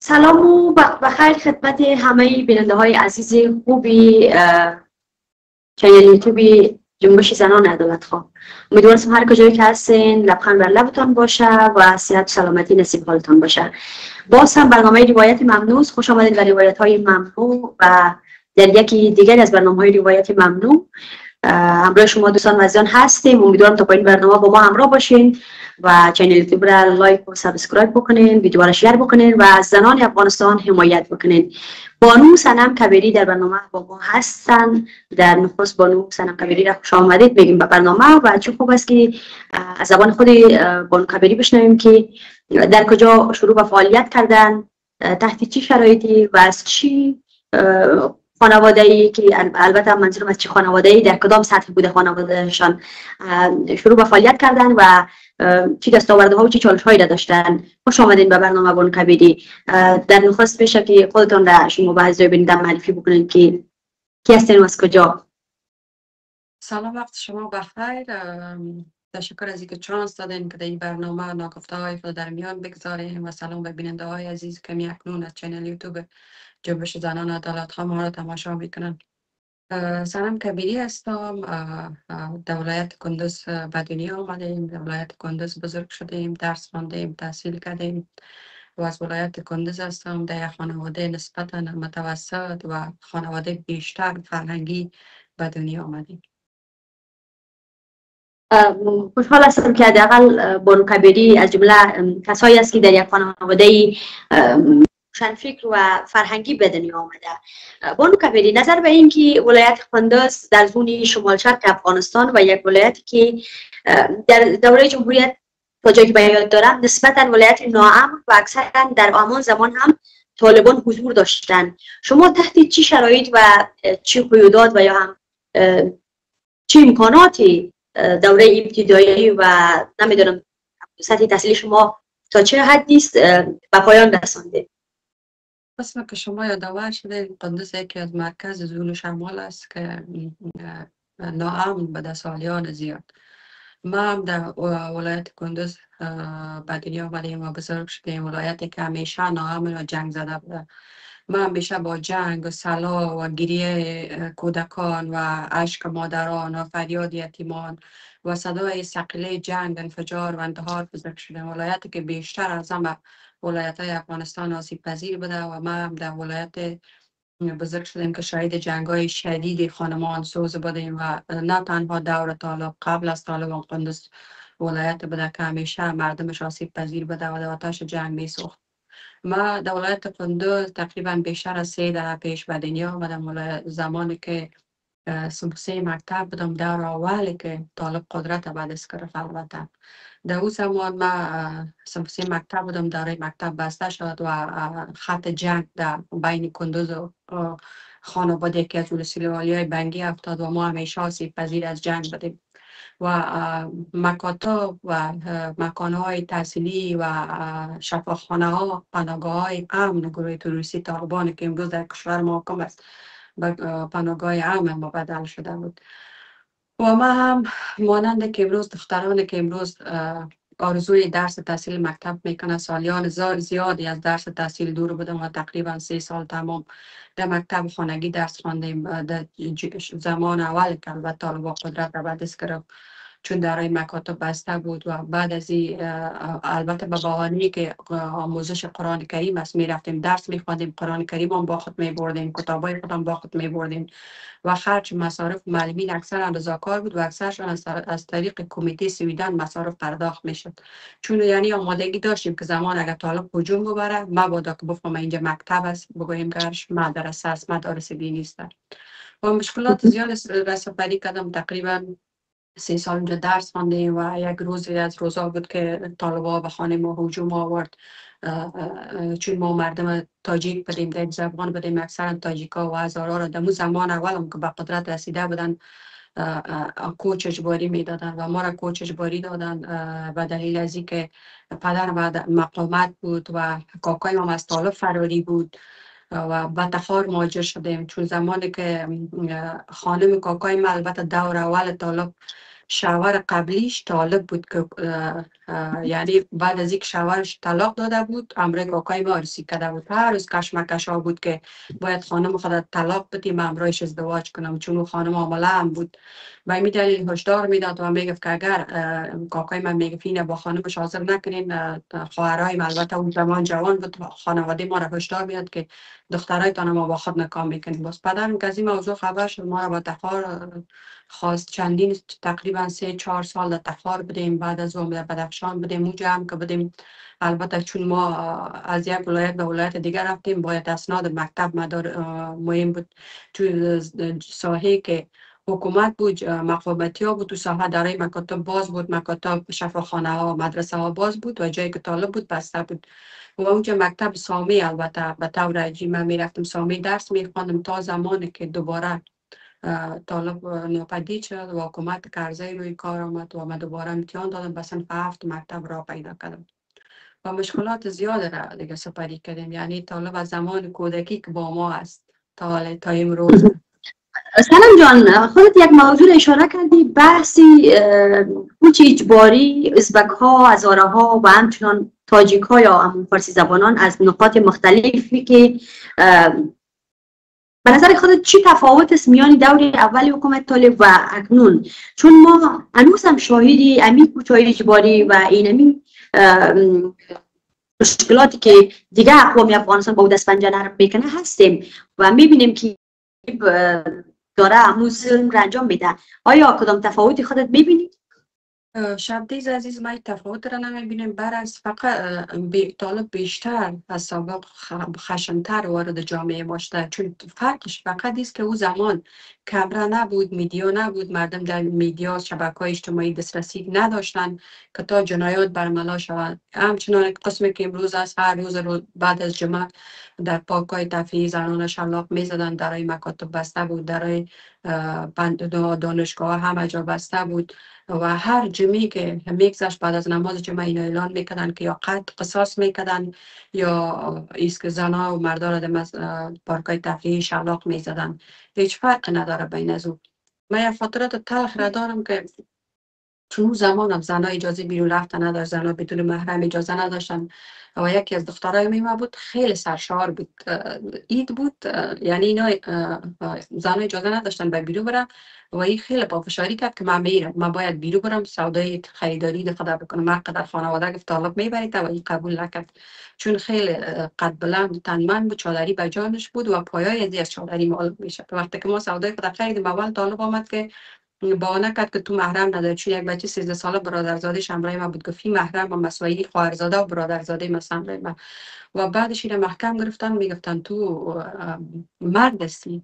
سلام و وقت بخیر خدمت همه بیننده های عزیز خوبی چینل یوتیوبی جنبش زنان عدالت خواه. امیدوارم هر کجایی که هستین لبخند بر لبتان باشه و صحت و سلامتی نصیب حالتان باشه. باز هم برنامه روایت ممنوع، خوش آمدید به روایت های ممنوع و در یکی دیگر از برنامه های روایت ممنوع همراه شما دوستان و عزیزان هستیم. امیدوارم تا پایین برنامه با ما همراه باشین و چینل یوتیوب را لایک و سابسکرایب بکنین، ویدیو را شیر بکنین و از زنان افغانستان حمایت بکنین. بانو صنم کبیری در برنامه با ما هستن. در نخست بانو صنم کبیری را خوش آمدید میگیم به برنامه و چه خوب است که از زبان خود بانو کبیری بشنویم که در کجا شروع به فعالیت کردن، تحت چه شرایطی و از چی خانواده‌ای که البته منظورم از چه خانواده‌ای در کدام سطح بوده خانوادهشان شروع به فعالیت کردن و چی دستاوردها و چی چالش‌هایی را داشتن. خوش آمدین به برنامه بانو کبیری. در نخست بشه که خودتون را شما به عزیزای بیننده معرفی بکنید که کی هستین و از کجا. سلام، وقت شما بخیر. تشکر از اینکه چانس دادین که در این برنامه ناگفته های خود در میان بگذاریم و سلام به بیننده های عزیز که می اکنون از چینل یوتیوب جنبش زنان عدالت خواه ما را تماشا میکنن. سلام کبیری هستم. در ولایت کندوز به دنیا آمدیم، در ولایت کندوز بزرگ شدیم، درس خواندیم، تحصیل کردیم و از ولایت کندوز هستم. در یک خانواده نسبتا متوسط و خانواده بیشتر فرهنگی به دنیا آمدیم. خوشحال هستم که حداقل بانو کبیری از جمله کسایی است که در یک خانواده روشنفکر و فرهنگی به دنیا آمده. بانو کبیری، نظر به این که ولایت کندوز در زون شمال شرق افغانستان و یک ولایتی که در دوره جمهوریت تا جایی که به یاد دارم نسبتا ولایت ناامن و اکثرا در آن زمان هم طالبان حضور داشتند، شما تحت چه شرایط و چه قیودات و یا هم چه امکاناتی دوره ابتدایی و نمیدونم سطح تحصیلی شما تا چه حدی است به پایان رسانده؟ قسم که شما یادآور شده، قندوز یکی از مرکز زون شمال است که ناامن به سالیان زیاد. ما هم در ولایت کندوز به دنیا آمدیم و بزرگ شدیم، ولایتی که همیشه ناامن و جنگ زده بوده. ما همیشه با جنگ و سلا و گریه کودکان و اشک مادران و فریاد یتیمان و صدای ثقیله جنگ، انفجار و اندهار بزرگ شدیم. ولایتی که بیشتر از همه ولایت های افغانستان آسیب پذیر بوده و ما هم در ولایت بزرگ شدیم که شاهد جنگ های شدید خانمان سوز بودیم و نه تنها دور طالب، قبل از طالبان قندوز ولایت بوده که همیشه مردمش آسیب پذیر بوده و در آتش جنگ می سوخت. ما در ولایت کندوز تقریبا بیشتر از 3 دهه پیش به دنیا آمدم، زمانی که سه مکتب بودم، دور اولی که طالب قدرت به دست گرفت. البته در اون زمان ما سه مکتب بودم، دوره مکتب بسته شد و خط جنگ در بین کندوز و خانواده که از ولسوالی های بنگی افتاد و ما همیشه آسیب پذیر از جنگ بودیم و مکاتب و مکانهای تحصیلی و شفاخانه ها، پناهگاه های امن گروه تروریستی طالبان که امروز در کشور ما حاکم است به پناهگاه امن مبدل شده بود. و ما هم مانند که امروز دخترانی که امروز آرزوی درس تحصیل مکتب میکنه، سالیان زیادی از درس تحصیل دور بودم و تقریبا 3 سال تمام در مکتب خانگی درس خواندیم. در زمان اول که البته طالبان قدرت را به دست گرفت، چون دارای مکاتب بسته بود و بعد از این البته به بهانه‌ای که آموزش قرآن کریم است می رفتیم درس می خواندیم، قرآن کریم هم با خود می بردیم، کتابای خودم با خود می بردیم و خرج مصارف معلمین اکثرا رضاکار بود و اکثرشان از طریق کمیته سویدن مصارف پرداخت می شد، چون یعنی آمادگی داشتیم که زمان اگر طالب هجوم ببره مبادا که بفهمه اینجا مکتب است بگوییم گرش مدرسه است، مدارس دینی است. و مشکلات زیاد رسوپری کردم. تقریبا 3 سال اونجا درس خواندیم و یک روزی از روزا بود که طالبا به خانه ما هجوم آورد، چون ما مردم تاجیک بودیم، در زبان بودیم، اکثرا تاجیکا و هزارا را در زمان اولم که به قدرت رسیده بودن کوچ اجباری میدادن و ما را کوچ اجباری دادن به دلیل از اینکه پدر بعد مقامت بود و کاکای ما از طالب فراری بود و به تخار مهاجر شدیم، چون زمانی که خانم کاکای ما البته دور اول طالب شوهر قبلیش طالب بود که یعنی بعد از اینکه شوهرش طلاق داده بود امروی کاکای ما عروسی کرده بود. هر روز کشمکش ها بود که باید خانم خود طلاق بدیم امرویش ازدواج کنم، چون اون خانم عامله هم بود. به این دلیل هشدار میداد و میگفت که اگر کاکای من میگفت اینه با خانمش حاضر نکنین، خواهرای من البته اون زمان جوان بود، خانواده ما را هشدار میداد که دخترایتان ما با خود نکاح میکنیم. باز پدرم که از این موضوع خبر شد ما را با تخار خواست، چندین تقریبا 3-4 سال در تخار بودیم. بعد از اون در بدخشان بودیم، اونجا هم که بودیم البته چون ما از یک ولایت به ولایت دیگر رفتیم باید اسناد مکتب مدار مهم بود. تو ساحه که حکومت بود مقامتی ها بود، تو ساحه دارای مکاتب باز بود، مکاتب شفاخانه ها مدرسه ها باز بود و جایی که طالب بود بسته بود. و اونجا مکتب سامی البته به طور عجیب من میرفتم سامی درس میخواندم تا زمانی که دوباره طالب ناپدید شد و حکومت کرزی روی کار آمد و من دوباره امتحان دادم به صنف 7 مکتب را پیدا کردم و مشکلات زیاد را دیگه سپری کردیم. یعنی طالب از زمان کودکی که با ما است تا امروز. سلام جان، خودت یک موضوع اشاره کردی، بحثی کوچ اجباری ازبک ها، هزاره ها و همچنان تاجیک ها یا همون فارسی زبانان از نقاط مختلفی که به نظر خودت چی تفاوت است میان دور اول حکومت طالب و اکنون؟ چون ما هنوز هم شاهدی امی کوچای اجباری و اینمی مشکلاتی که دیگه اقوام افغانستان با او دست پنجه نرم میکنه هستیم و میبینیم که داره هنوز ظلم را انجام میده. آیا کدام تفاوتی خودت میبینی؟ شبدیز عزیز ما تفاوت را نمیبینیم، برعکس فقط طالب بیشتر از سابق خشنتر وارد جامعه ما شده. چون فرقش فقط است که او زمان کمره نبود، میدیا نبود، مردم در میدیا شبکه‌های اجتماعی دسترسی نداشتن که تا جنایات برملا شود. همچنان قسمی که امروز است هر روز بعد از جمعه در پارک‌های تفریحی زنان شلاق میزدن، درای مکاتب بسته بود، درای دانشگاه همه جا بسته بود و هر جمعی که میگذشت بعد از نماز جمعه اینا اعلان میکردن که یا قصاص میکردن یا ایست که زنها و مردان در پارکای تفریحی شلاق میزدن. هیچ فرق نداره بین از او. من یه خاطرات تلخ را دارم که چون زمان هم زنها اجازه بیرون رفتن نداشت، زنها بدون محرم اجازه نداشتن و یکی از دخترای میمه بود خیلی سرشار بود، اید بود، یعنی اینا زنها اجازه نداشتن به بیرون برن و این خیلی پافشاری کرد که من میرم، من باید بیرون برم سودای خریداری خدا بکنم. من قدر خانواده گفت طالب میبرید و این قبول نکرد چون خیلی قد بلند تنمن بود، چادری به جانش بود و پایای از چادری معلوم میشه. وقتی که ما سودای خدا خریدیم اول طالب آمد که با نکرد که تو محرم نداری، چون یک بچه 13 ساله برادرزاده شمرای ما بود گفتی محرم و مسوایی خواهرزاده و برادرزاده مثلا ما و بعدش این محکم گرفتن میگفتن تو مرد هستی.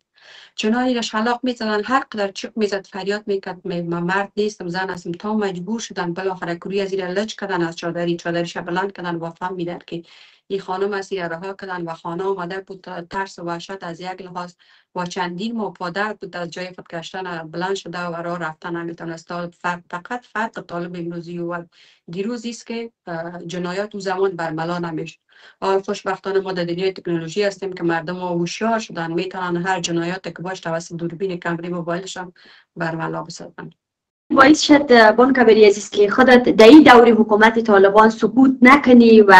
چنانی را شلاق میزدن، هر قدر چوب میزد فریاد میکرد من مرد نیستم زن هستم، تا مجبور شدن بالاخره کوری از این لج کردن، از چادریش بلند کردن و فهمیدن که این خانم از این رها کردن و خانه آمده بود. ترس و وحشت از یک لحاظ و چندین ماه پادر بود از جای خود کشتن بلند شده و راه رفتن نمیتونست. فقط فرق طالب امروزی و دیروزی است که جنایات او زمان برملا نمیشد. خوشبختانه ما در دنیای تکنولوژی هستیم که مردم ها هوشیار شدن، میتونن هر جنایات که باش توسط دوربین کمری موبایلشان برملا بسازن. باعث شد بان کبیری عزیز که خودت در این دور حکومت طالبان سکوت نکنی و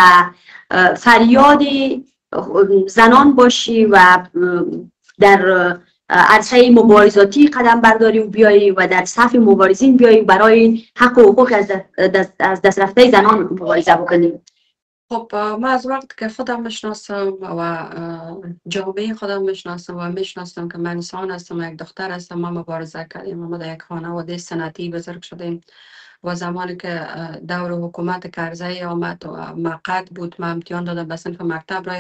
فریاد زنان باشی و در عرصه مبارزاتی قدم برداری و بیایی و در صف مبارزین بیایی برای حق و حقوق از دست رفته زنان مبارزه بکنی. خب من از وقت که خودم میشناسم و جامعه خودم میشناسم و میشناسم که من انسان هستم و یک دختر هستم، ما مبارزه کردیم. ما در یک خانواده سنتی بزرگ شدیم و زمانی که دور حکومت کرزی آمد و مقعد بود من امتحان دادم به صنف مکتب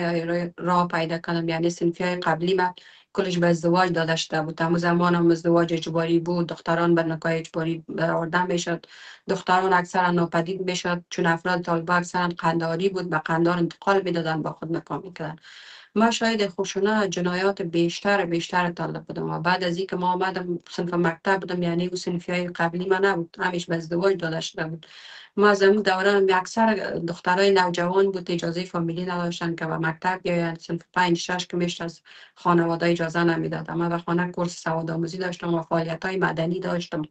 را پیدا کردم. یعنی صنفی های قبلی من کلش به ازدواج داده شده بود. همون زمان هم ازدواج اجباری بود، دختران به نکاح اجباری برآورده میشد، دختران اکثرا ناپدید میشد چون افراد طالبه اکثرا قنداری بود، به قندار انتقال میدادن با خود نکاح میکردن. ما شاید خوشونه جنایات بیشتر طالب بودم و بعد از اینکه ما آمدم صنف مکتب بودم، یعنی او صنفی های قبلی ما نبود، همیش به ازدواج داده شده بود. ما از اون دوران اکثر دخترای نوجوان بود اجازه فامیلی نداشتن که به مکتب بیاین. صنف 5-6 که میشت از خانواده اجازه نمیداد. ما به خانه کورس سواد آموزی داشتم و فعالیت های مدنی داشتم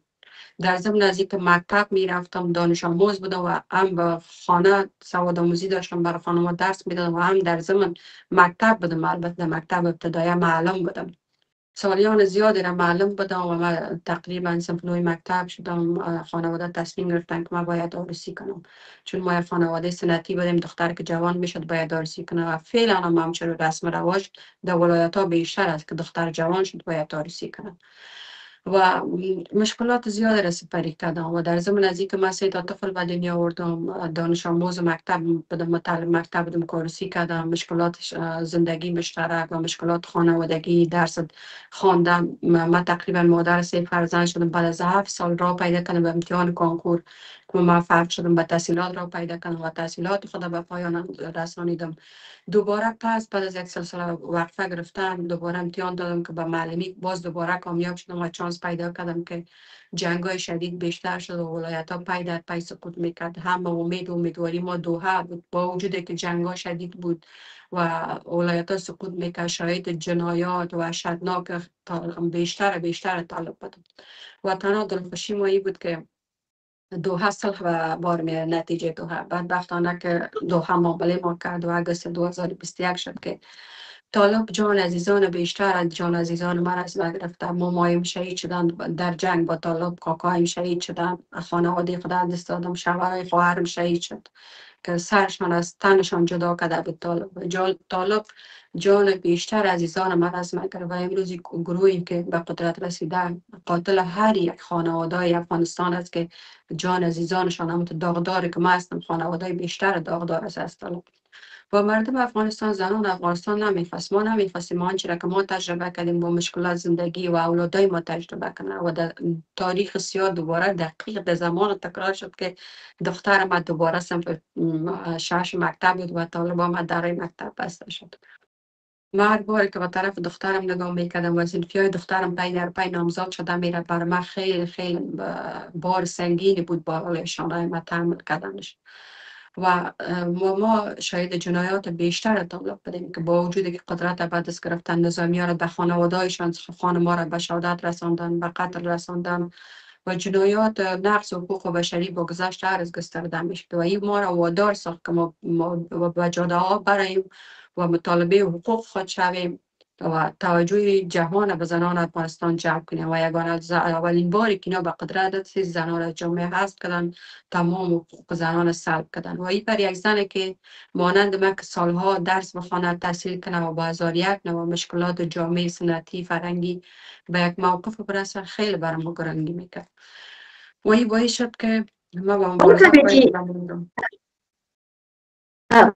در ضمن از اینکه مکتب میرفتم، دانش آموز بودم و هم به خانه سواد آموزی داشتم، برای خانم درس میدادم و هم در ضمن مکتب بودم. البته مکتب ابتدایی معلم بودم، سالیان زیادی را معلم بودم و من تقریبا صنف نوع مکتب شدم. خانواده تصمیم گرفتن که من باید عروسی کنم، چون ما خانواده سنتی بودیم، دختر که جوان میشد باید عروسی کنه و فعلا هم همچنین رسم رواج در ولایت ها بیشتر است که دختر جوان شد باید عروسی کنه و مشکلات زیاد را سپری کردم. و در ضمن از اینکه من 3 طفل به دنیا آوردم، دانش آموز مکتب بودم، متعلم مکتب بودم، کارسی کردم، مشکلات زندگی مشترک و مشکلات خانوادگی، درس خواندم. من تقریبا مادر 3 فرزند شدم. بعد از 7 سال راه پیدا کردم به امتحان کنکور که موفق شدم به تحصیلات راه پیدا کردم و تحصیلات خود به پایان رسانیدم. دوباره پس بعد از 1 سال وقفه گرفتم، دوباره امتحان دادم که به معلمی باز دوباره کامیاب شدم و چانس پیدا کردم که جنگ های شدید بیشتر شد و ولایت ها پای در پای سقوط میکرد. هم به امیدواری ما دوحه بود، با وجودی که جنگ ها شدید بود و ولایت ها سقوط میکرد، شاید جنایات و وحشتناک بیشتر طالب بودم و تنها دلخوشی ما بود که دوحه صلح و بار می نتیجه دوحه بدبختانه که دوحه معامله ما کرد و اگست 2021 شد که طالب جان عزیزان بیشتر از جان عزیزان من از بین گرفته. مامایم شهید شدن در جنگ با طالب، کاکایم شهید شدن، خانواده خود از دست دادم، شوهرای خواهرم شهید شد که سرشان از تنشان جدا کرده بود طالب جان بیشتر عزیزان من از من کرد و امروز گروهی که به قدرت رسیدن قاتل هر یک خانواده افغانستان است که جان عزیزانشان هم داغداری که ما هستم، خانواده بیشتر داغدار است از طالب. و مردم افغانستان، زنان افغانستان نمیخواست، ما نمیخواستیم ما آنچه را که ما تجربه کردیم با مشکلات زندگی و اولادای ما تجربه کنه و در تاریخ سیاه دوباره دقیق در زمان تکرار شد که دختر ما دوباره صنف 6 مکتب بود و طالبا ما در مکتب بسته شد. من هر باری که به طرف دخترم نگاه میکردم و صنفی های دخترم پی در پی نامزاد شده میره، بر من خیلی بار سنگینی بود بالای شانه ما تحمل کردنش و ما شاید جنایات بیشتر طالب بدیم که با وجودی که قدرت به دست گرفتن، نظامی ها را به خانوادهایشان، خانما را به شهادت رساندن، به قتل رساندن و جنایات نقض حقوق بشری با گذشت عرض گسترده میشد و این ما را وادار ساخت که ما به جاده ها براییم و مطالبه حقوق خود شویم و توجه جهان به زنان افغانستان جلب کنیم و یگانه اولین باری که اینا به قدرت رسید زنان از جامعه حذف کردن، تمام حقوق زنان سلب کردن و این بر یک زنه که مانند من که سالها درس بخونه، تحصیل کنه و با 1001 نوع مشکلات جامعه سنتی فرنگی به یک موقف برسه خیلی برام گرنگی میکرد و این باعث شد که ما با مبارزات باید بموندم.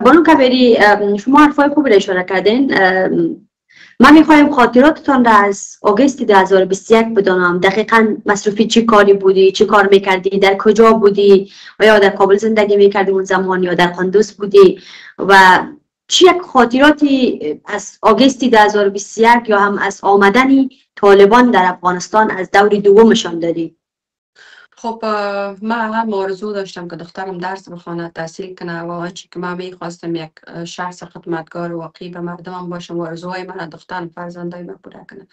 بانو کبیری، شما حرفای خوب را اشاره کردین. من میخوایم خاطراتتان را از آگست 2021 بدانم. دقیقا مصروفی چی کاری بودی، چی کار میکردی، در کجا بودی و یا در کابل زندگی میکردی اون زمان یا در قندوز بودی و چی یک خاطراتی از آگست 2021 یا هم از آمدن طالبان در افغانستان از دور دومشان داری؟ خب من هم آرزو داشتم که دخترم درس بخونه، تحصیل کنه و آنچه که من میخواستم یک شخص خدمتگار واقعی به مردمم باشم و آرزوهای من دخترم فرزندای من پوره کنه.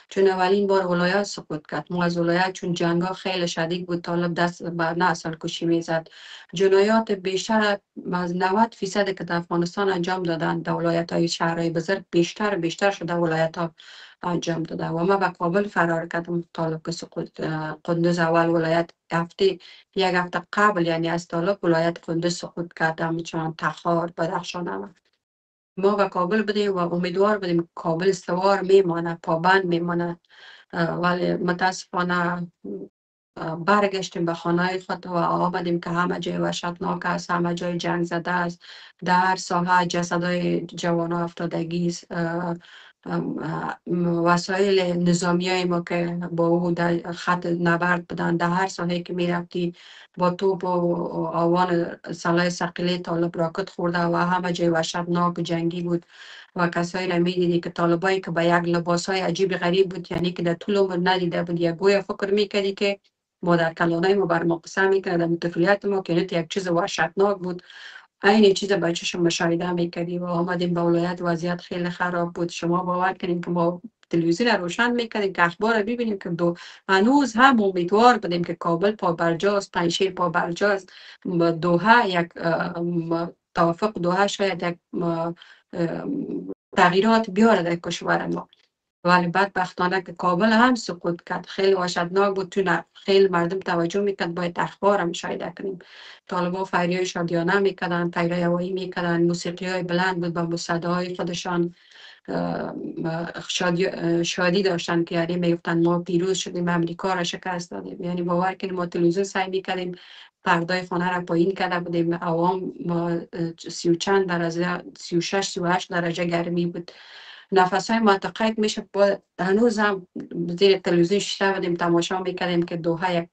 چون اولین بار ولایت سقوط کرد، ما از ولایت چون جنگا خیلی شدید بود، طالب دست به نسل کشی میزد، جنایات بیشتر از 90% که در افغانستان انجام دادن در ولایت های شهرهای بزرگ بیشتر شده ولایت ها انجام داده و ما به کابل فرار کردم. طالب که سقوط قندوز اول ولایت یک هفته قبل یعنی از طالب ولایت قندوز سقوط کردم، چون تخار بدخشان ما به کابل بدیم و امیدوار بدیم کابل استوار میمانه، پابند میمانه، ولی متاسفانه برگشتیم به خانه خود و آمدیم که همه جای وحشتناک است، همه جای جنگ زده است، در ساحه جسدهای جوان افتادگی، وسایل نظامی های ما که با او در خط نبرد بودن، در هر ساحه که می رفتی با توپ و آوان سلاح ثقیله طالب راکت خورده و همه جای وحشتناک جنگی بود و کسایی را می دیدی که طالبایی که با یک لباس های عجیب غریب بود، یعنی که در طول عمر ندیده بود، یا گویا فکر می کردی که ما در کلانای ما بر ما قسم می کرد در طفولیت ما که یک چیز وحشتناک بود، این چیز بچه‌شون مشاهده میکردیم و آمدیم به ولایت. وضعیت خیلی خراب بود. شما باور کنین که ما تلویزیون روشن میکردیم که اخبار رو ببینیم که هنوز هم امیدوار بودیم که کابل پا برجاست، پنجشیر پا برجاست، دوحه یک توافق دوحه شاید یک تغییرات بیاره در کشور ما. ولی بدبختانه که کابل هم سقوط کرد. خیلی وحشتناک بود. تو خیلی مردم توجه میکرد باید اخبار هم مشاهده کنیم. طالبان فریای شادیانه میکردن، تیرای هوایی میکردن، موسیقی های بلند بود با صداهای خودشان شادی داشتن که یعنی میگفتن ما پیروز شدیم، امریکا را شکست دادیم. یعنی باور کنیم ما تلویزیون سعی میکردیم پردای خانه را پایین کرده بودیم، عوام ما 30 و چند درجه 36 38 درجه گرمی بود. نفسهای متقاعد میشه. با هنوز هم زیر تلویزیون شیشه بودیم تماشا میکردیم که دوحه یک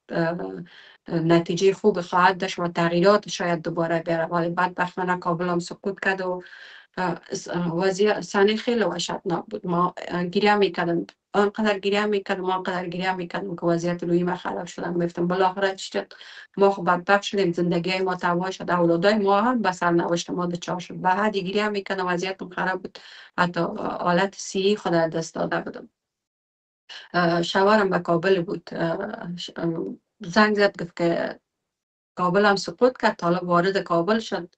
نتیجه خوب خواهد داشت و تغییرات شاید دوباره بیاره. ولی بدبختانه کابل هم سقوط کرد و وضعیت سنه خیلی وحشتناک بود. ما گریه میکردم، آنقدر گریه میکردم، آنقدر گریه میکردم که وضعیت روی ما خراب شدم. میفتم بالاخره چی شد؟ ما خب بدبخت شدیم، زندگی ما تباه شد، اولادای ما هم به سرنوشت ما دچار شد. به حدی گریه میکردم، وضعیتم خراب بود، حتی حالت سی خود از دست داده بودم. شوهرم به کابل بود، زنگ زد گفت که کابل هم سقوط کرد، طالب وارد کابل شد.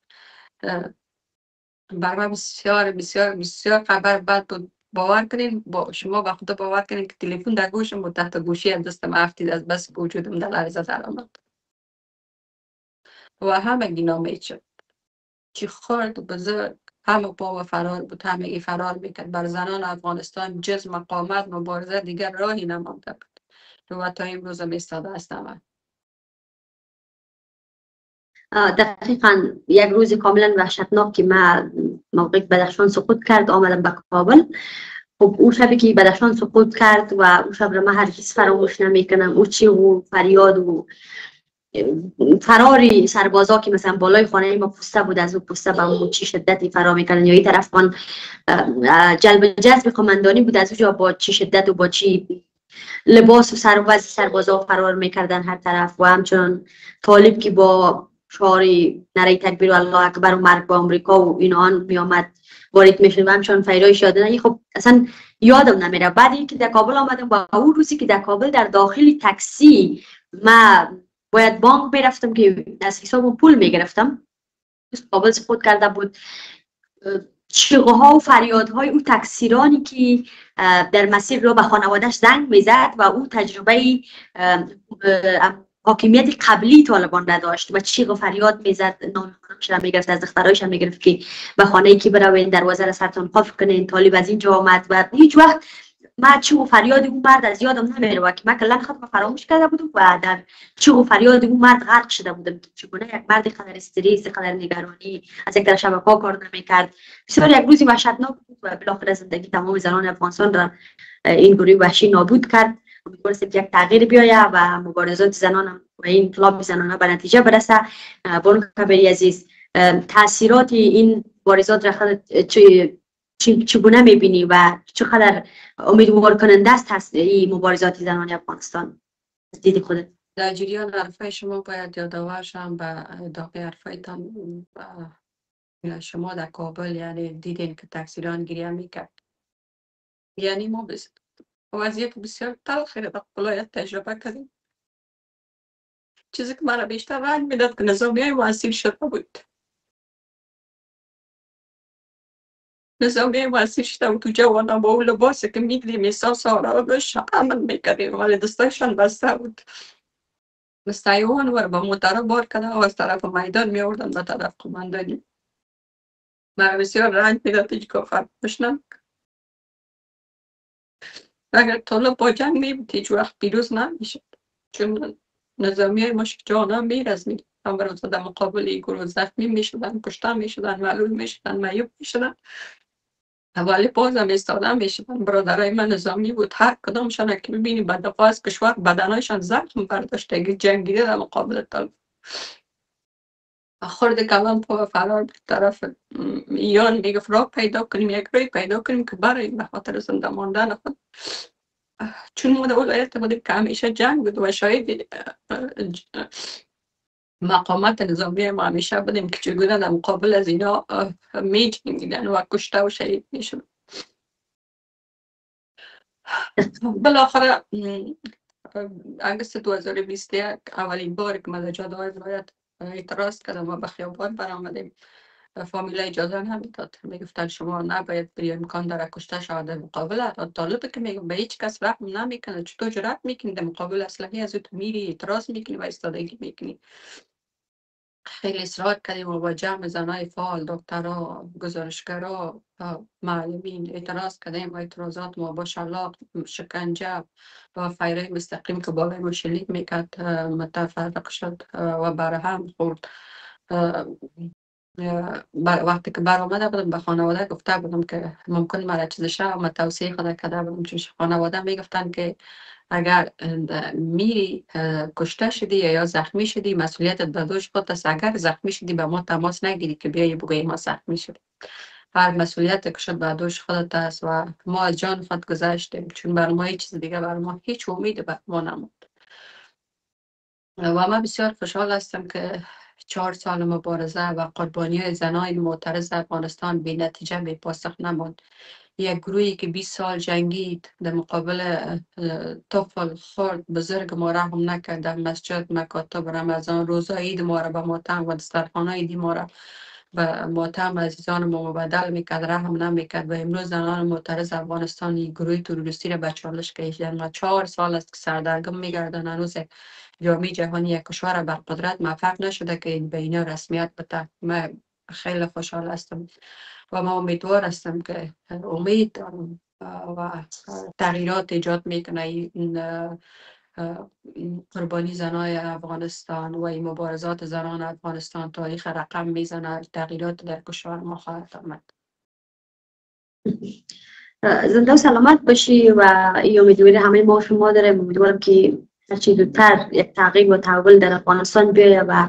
برای من بسیار بسیار بسیار خبر بد بود. باور کنین، با شما به خدا باور کنین که تلفن در گوشم بود، تحت گوشی از دستم افتید، از بس که وجودم در لرزه در آمد و همه گینا میشد. چی خورد بزرگ، همه پا و فرار بود، همه فرار میکرد. بر زنان افغانستان جز مقاومت مبارزه دیگر راهی نمانده بود و تا امروز هم ایستاده هستم. دقیقا یک روز کاملا وحشتناک که من موقع بدخشان سقوط کرد آمدم به کابل. خب اون شبی که بدخشان سقوط کرد و اون شب رو من هرگز فراموش نمیکنم. او چی و فریاد و فراری سربازا که مثلا بالای خانه ما پوسته بود، از اون پوسته به اون چی شدتی فرار میکردن، یا این طرف من جلب جذب قماندانی بود، از اونجا با چی شدت و با چی لباس و سرباز سربازا فرار میکردن هر طرف. و همچنان طالب که با شعار نره تکبیر و الله اکبر و مرگ با امریکا و این آن می آمد وارد میشد و همچنان فیرایش یادنه. خب اصلا یادم نمیره. بعد اینکه در کابل آمدم و اون روزی که در کابل در داخل تاکسی ما باید بانک برفتم که از حسابم پول میگرفتم، کابل سقوط کرده بود. چیغه ها و فریادهای او تکثیرانی که در مسیر رو به خانوادهش زنگ میزد و او تجربه حاکمیت قبلی طالبان نداشت و چیغ و فریاد میزد، نام خانمش را میگرفت، از دخترایش هم میگرفت که به خانه کی بروین، دروازه را سرتان قفل کنین، طالب از اینجا آمد. و هیچ وقت من چیغ و فریاد اون مرد از یادم نمیره و که من کلا خودم فراموش کرده بودم و در چیغ و فریاد اون مرد غرق شده بودم که چگونه یک مرد قدر استرس، قدر نگرانی، از یک طرف شبکه‌ها کار نمیکرد. بسیار یک روزی وحشتناک بود و بالاخره زندگی تمام زنان افغانستان را این گروه وحشی نابود کرد. امیدوارم که یک تغییر بیاید و مبارزات زنان و این انقلاب زنانه به نتیجه برسه. بانو کبیری عزیز، تاثیرات این مبارزات را چگونه میبینی و چقدر امیدوار کننده است این مبارزات زنان افغانستان از دید خودت؟ در جریان حرفای شما باید یادآور شم به ادامه حرفایتان. شما در کابل یعنی دیدین که تکثیران گریه میکرد، یعنی ما وضعیت بسیار تلخی را در ولایت تجربه کردیم. چیزی که مرا بیشتر رنج میداد که نظامیه ما اسیر شده بود. نظامیه ما اسیر شده بود. تو جوانا با اون لباسی که میدیدیم احساس آرامش عمل میکردیم ولی دستایشان بسته بود. مستیوان ور با موتر بار کردن و از طرف میدان می آوردن به طرف قماندانی. مرا بسیار رنج میداد هیچ که فراموش نمیکنم. اگر طالب با جنگ میبود هیچ وقت پیروز نمیشد، چون نظامیه ما شجاعانه میرزمید. هم در مقابل این گروه زخمی میشدن، کشته میشدن، معلول میشدن، معیوب میشدن، ولی باز هم ایستاده میشدن. برادرای من نظامی بود، هر کدامشان که ببینی به دفاع از کشور بدنایشان زخم برداشته اگه جنگیده در مقابل طالب. خورد کلام پا فرار به طرف ایران میگفت راه پیدا کنیم، یک راه پیدا کنیم که برای به خاطر زنده ماندن خود. چون ما در ولایت بودیم که همیشه جنگ بود و شاید مقامات نظامی ما همیشه بودیم که چگونه در مقابل از اینا می جنگیدن و کشته و شهید می شدن. بالاخره اگست 2021 اولین بار که من در جاده‌های ولایت اعتراض کردم و به خیابان برآمدیم، فامیلا اجازه نمیداد. میگفتن شما نباید بری، امکان داره کشته شود در مقابل. طالبه که میگم به هیچ کس رحم نمیکنه، چطور جرأت میکنی در مقابل اسلحه از تو میری اعتراض میکنی و ایستادگی میکنی. خیلی اصرار کردیم و با جمع زنای فعال، دکترها، گزارشگرا، معلمین اعتراض کردیم و اعتراضات ما با شلاق، شکنجه و فیره مستقیم که بالای ما شلیک میکرد متفرق شد و برهم خورد. وقتی که برآمده بودم به خانواده گفته بودم که ممکن مرا چیز شه و توصیه خدا کرده بودم، چون خانواده میگفتن که اگر میری کشته شدی یا زخمی شدی مسئولیتت به دوش خود است. اگر زخمی شدی به ما تماس نگیری که بیایی بگویی ما زخمی شدیم. هر مسئولیت که شد به دوش خودت است و ما از جان خود گذشتیم، چون بر ما هیچ چیز دیگه بر ما هیچ امید بر ما نموند. و من بسیار خوشحال هستم که 4 سال مبارزه و قربانی زنان معترض افغانستان بی نتیجه بی پاسخ نماند. یک گروهی که 20 سال جنگید در مقابل طفل خرد بزرگ ما رحم نکرد، در مسجد، مکاتب، رمضان، روزا عید ما را به ماتم و دسترخوانه عیدی ما را به ماتم عزیزان ما مبدل میکرد، رحم نمیکرد. و امروز زنان معترض افغانستان یک گروه تروریستی را به چالش کشیدند. 4 سال است که سردرگم میگردن، هنوز جامعه جهانی یک کشور بر قدرت موفق نشده که به اینا رسمیت بده. من خیلی خوشحال هستم و ما امیدوار هستم که امید دارم و تغییرات ایجاد میکنه این قربانی زنای افغانستان و این مبارزات زنان افغانستان تاریخ رقم میزنه، تغییرات در کشور ما خواهد آمد. زنده و سلامت باشی و این امیدواری همه ما شما داریم. امیدوارم که هرچی زودتر یک تغییر و تحول در افغانستان بیاید و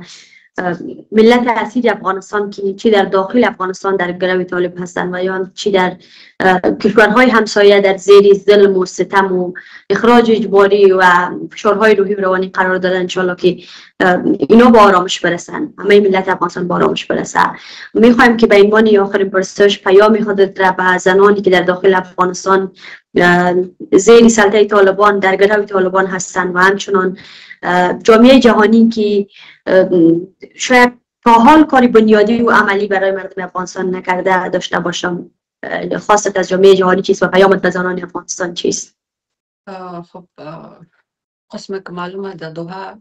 ملت اصیل افغانستان که چی در داخل افغانستان در گروه طالب هستند و یا چی در کشورهای همسایه در زیر ظلم و ستم و اخراج اجباری و فشارهای روحی و روانی قرار دادن، انشالله که اینا با آرامش برسن، همه ملت افغانستان با آرامش برسه. میخوایم که به عنوان آخرین پرسش پیام خودت را به زنانی که در داخل افغانستان زیر سلطه طالبان در گروه طالبان هستند و همچنان جامعه جهانی که شاید تا حال کاری بنیادی و عملی برای مردم افغانستان نکرده داشته باشم، خواستت از جامعه جهانی چیست و پیامت به زنان افغانستان چیست؟ خب قسم که معلومه در دوحه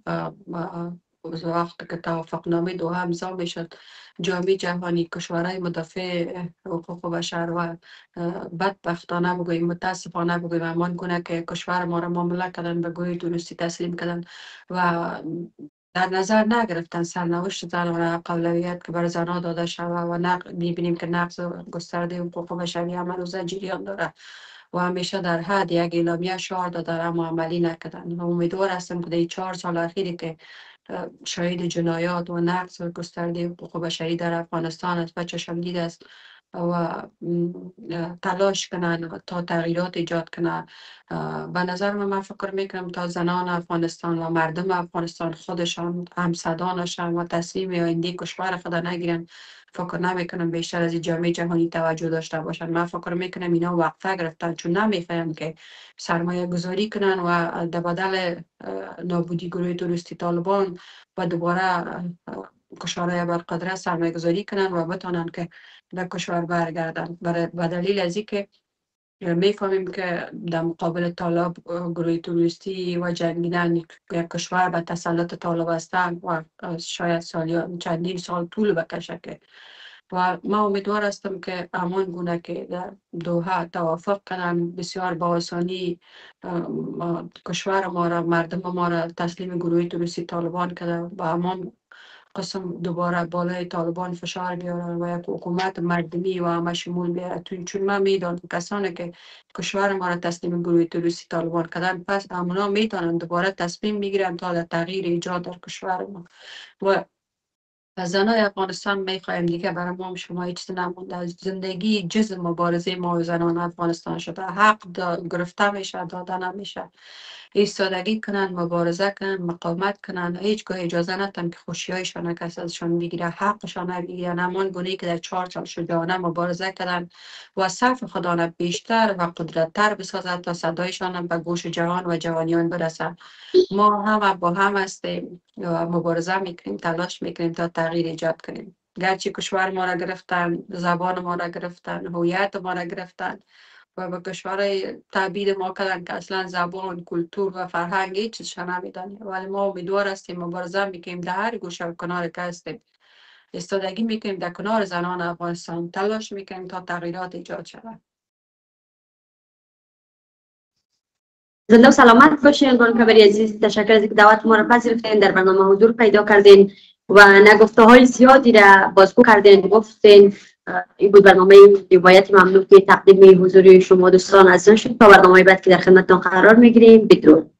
وقتی که توافقنامه دوحه امضا میشد، جامعه جهانی، کشورهای مدافع حقوق بشر و بدبختانه بگوییم متاسفانه بگوییم امان کنه که کشور ما را معامله کردن به گوی درستی تسلیم کردن و در نظر نگرفتن سرنوشت زنان اولویت که بر زنها داده شود و میبینیم که نقض گسترده حقوق بشری هنوز جریان داره و همیشه در حد یک اعلامیه شعار داده اما عملی نکردن. و امیدوار هستم که در 4 سال اخیری که شاهد جنایات و نقض گسترده حقوق بشری در افغانستان است و چشم دید است و تلاش کنن تا تغییرات ایجاد کنن. به نظر من فکر میکنم تا زنان افغانستان و مردم افغانستان خودشان همصدانشان و تصمیم آینده کشور خود نگیرن، فکر نمیکنم بیشتر از جامعه جهانی توجه داشته باشن. من فکر میکنم اینا وقفه گرفتن چون نمیخواین که سرمایه گذاری کنن و در بدل نابودی گروه تروریستی طالبان و دوباره کشورهای برقدره سرمایه گذاری کنن و بتانن که در کشور برگردن. به دلیل از اینکه میفهمیم که در مقابل طالب گروه توریستی و جنگیدن یک کشور به تسلط طالب هستند و شاید سالیان چندین سال طول بکشه که و ما امیدوار هستم که همان گونه که در دوحه توافق کنن بسیار با آسانی کشور ما را، مردم ما را تسلیم گروه توریستی طالبان کرده و همان قسم دوباره بالای طالبان فشار بیارن و یک حکومت مردمی و همه شمول بیاره. چون من میدانم کسانی که کشور ما را تسلیم گروه تروریستی طالبان کردن پس همونا میتونن دوباره تصمیم بگیرن تا در تغییر ایجاد در کشور ما و زنای افغانستان میخوایم دیگه برای ما شما هیچ نمونده. از زندگی جز مبارزه ما و زنان افغانستان شده. حق گرفته میشه، داده نمیشه. ایستادگی کنن، مبارزه کنن، مقاومت کنن، هیچگاه اجازه ندادم که خوشیایشان کسی ازشان بگیره، حقشان بگیره. همان گونه که در 4 سال شجاعانه مبارزه کردن و صف خدا بیشتر و قدرتتر بسازد تا صدایشان به گوش جوان و جوانیان برسد. ما هم با هم هستیم و مبارزه میکنیم، تلاش میکنیم تا تغییر ایجاد کنیم. گرچه کشور ما را گرفتن، زبان ما را گرفتن، هویت ما را گرفتن و به کشور تعبیر ما کردن که اصلا زبان، کلتور و فرهنگ هیچ چیزشان نمیدانیم. ولی ما امیدوار هستیم، مبارزه میکنیم، در هر گوشه و کنار که هستیم ایستادگی میکنیم، در کنار زنان افغانستان تلاش میکنیم تا تغییرات ایجاد شود. زنده و سلامت باشین. بانکبری عزیز، تشکر از اینکه دعوت ما را پذیرفتین، در برنامه حضور پیدا کردین و نگفته های زیادی را بازگو کردین، گفتین. این بود برنامه روایت ممنون که تقدیم حضور شما دوستان عزیزان شد. تا برنامه بعد که در خدمتتان قرار میگیریم. بدرود.